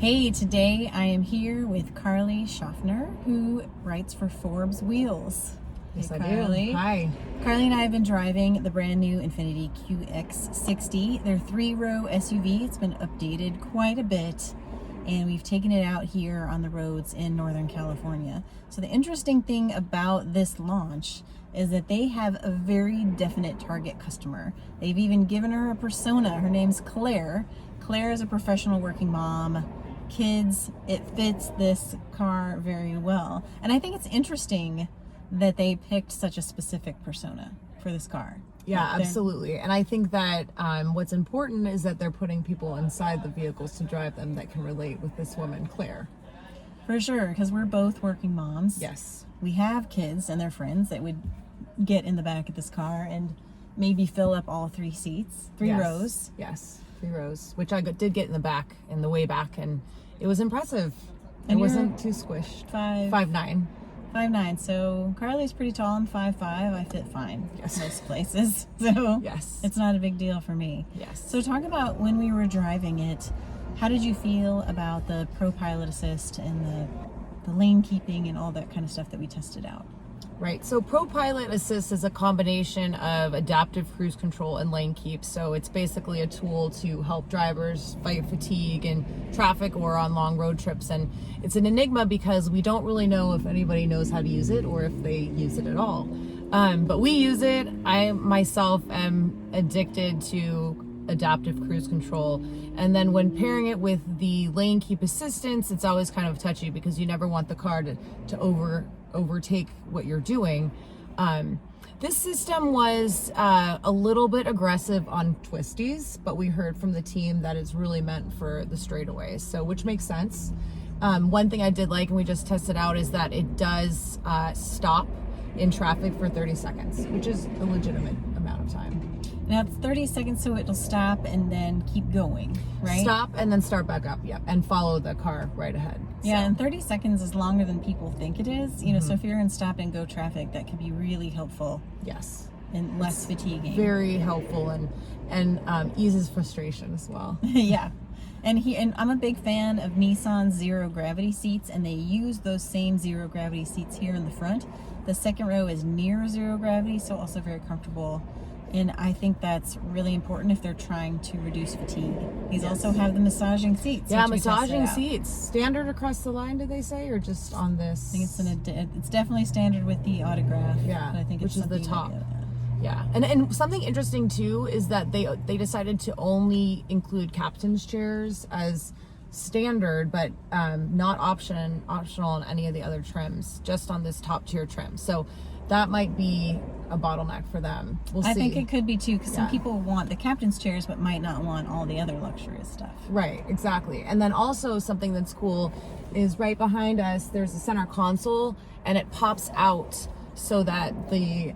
Hey, today I am here with Carly Schaffner, who writes for Forbes Wheels. Yes, Hey, I Carly. do. Hi. Carly and I have been driving the brand new Infiniti QX60. Their 3-row SUV. It's been updated quite a bit, and we've taken it out here on the roads in Northern California. So the interesting thing about this launch is that they have a very definite target customer. They've even given her a persona. Her name's Claire. Claire is a professional working mom. Kids, it fits this car very well. And I think it's interesting that they picked such a specific persona for this car. Yeah, absolutely. And I think that what's important is that they're putting people inside the vehicles to drive them that can relate with this woman, Claire. For sure, because we're both working moms. Yes. We have kids and their friends that would get in the back of this car and maybe fill up all 3 seats, 3 rows. Yes, 3 rows, which I did get in the back, in the way back, and it was impressive. And it wasn't too squished. 5'9". 5'9". So Carly's pretty tall. I'm 5'5". I fit fine. Yes. Most places. So yes, it's not a big deal for me. Yes. So talk about when we were driving it. How did you feel about the ProPilot Assist and the lane keeping and all that kind of stuff that we tested out? Right, so ProPilot Assist is a combination of adaptive cruise control and lane keep. So it's basically a tool to help drivers fight fatigue in traffic or on long road trips. And it's an enigma because we don't really know if anybody knows how to use it or if they use it at all. But we use it. I myself am addicted to adaptive cruise control. And then when pairing it with the lane keep assistance, it's always kind of touchy because you never want the car to overtake what you're doing. This system was a little bit aggressive on twisties, but we heard from the team that it's really meant for the straightaways, so which makes sense. One thing I did like, and we just tested out, is that it does stop in traffic for 30 seconds, which is a legitimate amount of time. Now it's 30 seconds, so it'll stop and then keep going, right? Stop and then start back up, yep, and follow the car right ahead. Yeah, So. and 30 seconds is longer than people think it is. You know, so if you're in stop and go traffic, that could be really helpful. Yes. And less fatiguing. Very helpful and eases frustration as well. Yeah. And I'm a big fan of Nissan's zero gravity seats, and they use those same zero gravity seats here in the front. The second row is near zero gravity, so also very comfortable. And I think that's really important if they're trying to reduce fatigue. These also have the massaging seats. Yeah, massaging seats. Standard across the line, did they say, or just on this? I think it's definitely standard with the autograph. Yeah, but I think which it's is the top. Like yeah, and something interesting too is that they decided to only include captain's chairs as standard, but not optional on any of the other trims, just on this top tier trim. So that might be a bottleneck for them. We'll see. I think it could be too, because some people want the captain's chairs but might not want all the other luxurious stuff. Right, exactly. And then also something that's cool is right behind us there's a center console, and it pops out so that the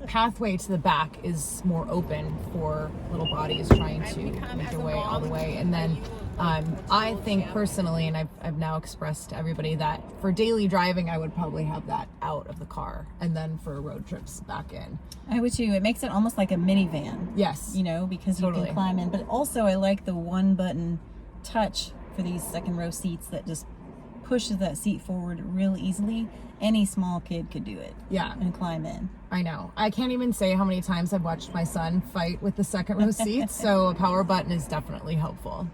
pathway to the back is more open for little bodies trying to make their way all the way. And then I think personally, and I've now expressed to everybody, that for daily driving I would probably have that out of the car, and then for road trips back in. I would too. It makes it almost like a minivan. Yes. You know, because you can climb in. But also I like the one button touch for these second row seats that just pushes that seat forward real easily. Any small kid could do it. Yeah. And climb in. I know. I can't even say how many times I've watched my son fight with the second row seats, so a power button is definitely helpful.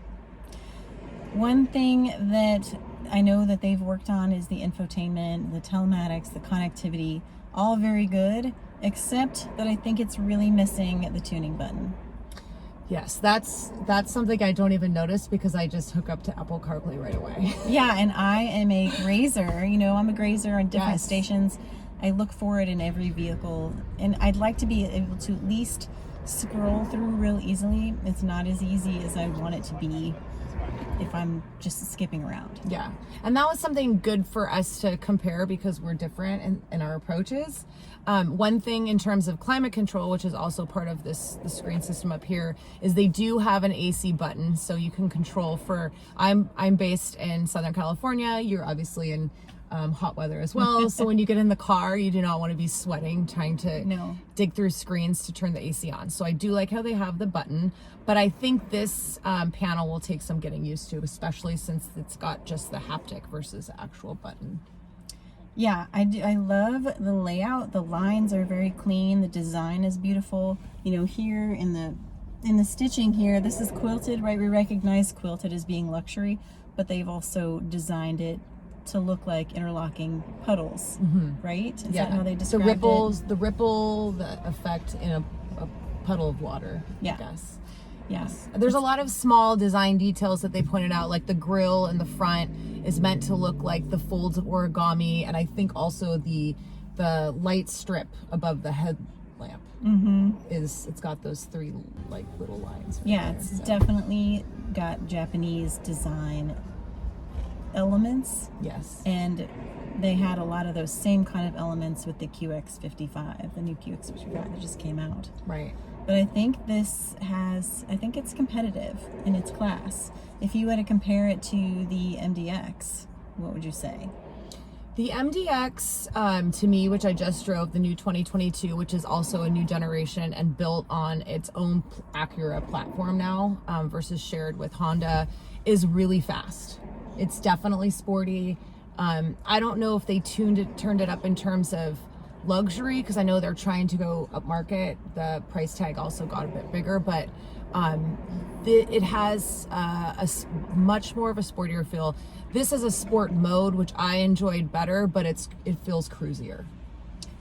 One thing that I know that they've worked on is the infotainment, the telematics, the connectivity, all very good, except that I think it's really missing the tuning button. Yes, that's something I don't even notice because I just hook up to Apple CarPlay right away. Yeah, and I am a grazer. You know, I'm a grazer on different stations. I look for it in every vehicle, and I'd like to be able to at least scroll through real easily. It's not as easy as I want it to be if I'm just skipping around. Yeah, and that was something good for us to compare because we're different in our approaches. One thing in terms of climate control, which is also part of the screen system up here, is they do have an AC button, so you can control for, I'm based in Southern California, you're obviously in hot weather as well. So when you get in the car, you do not want to be sweating trying to dig through screens to turn the AC on. So I do like how they have the button, but I think this panel will take some getting used to, especially since it's got just the haptic versus the actual button. Yeah, I love the layout. The lines are very clean. The design is beautiful. You know, here in the stitching here, this is quilted, right? We recognize quilted as being luxury, but they've also designed it to look like interlocking puddles, right? Is that how they describe the ripple, the effect in a puddle of water, I guess. Yes. There's a lot of small design details that they pointed out, like the grill in the front is meant to look like the folds of origami, and I think also the light strip above the headlamp it's got those three like little lines. It's definitely got Japanese design elements. Yes. And they had a lot of those same kind of elements with the QX55, the new QX55 that just came out. Right. But I think I think it's competitive in its class. If you were to compare it to the MDX, what would you say? The MDX, to me, which I just drove, the new 2022, which is also a new generation and built on its own Acura platform now, versus shared with Honda, is really fast. It's definitely sporty. I don't know if they turned it up in terms of luxury, because I know they're trying to go up market. The price tag also got a bit bigger, but it has much more of a sportier feel. This is a sport mode, which I enjoyed better, but it feels cruisier.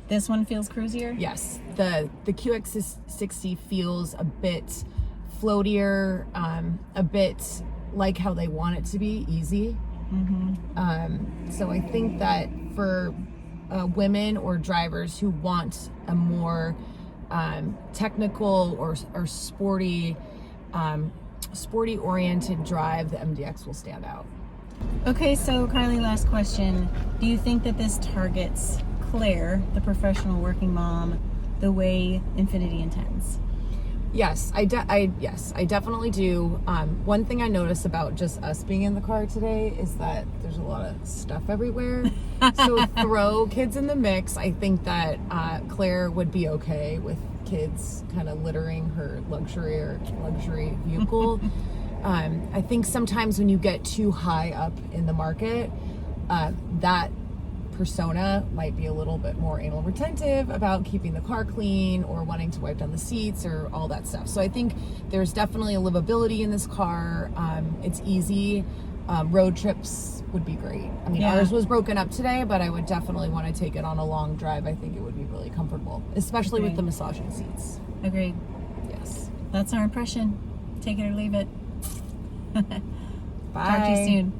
This one feels cruisier? Yes. The QX60 feels a bit floatier, a bit like how they want it to be, easy. So I think that for women or drivers who want a more technical or sporty oriented drive, the MDX will stand out. Okay, so Carly, last question. Do you think that this targets Claire, the professional working mom, the way Infiniti intends? Yes, I definitely do. One thing I notice about just us being in the car today is that there's a lot of stuff everywhere. So throw kids in the mix. I think that Claire would be okay with kids kind of littering her luxury vehicle. I think sometimes when you get too high up in the market, that persona might be a little bit more anal retentive about keeping the car clean or wanting to wipe down the seats or all that stuff. So I think there's definitely a livability in this car. It's easy. Road trips would be great. I mean, ours was broken up today, but I would definitely want to take it on a long drive. I think it would be really comfortable, especially with the massaging seats. Agreed. Yes. That's our impression. Take it or leave it. Bye. Talk to you soon.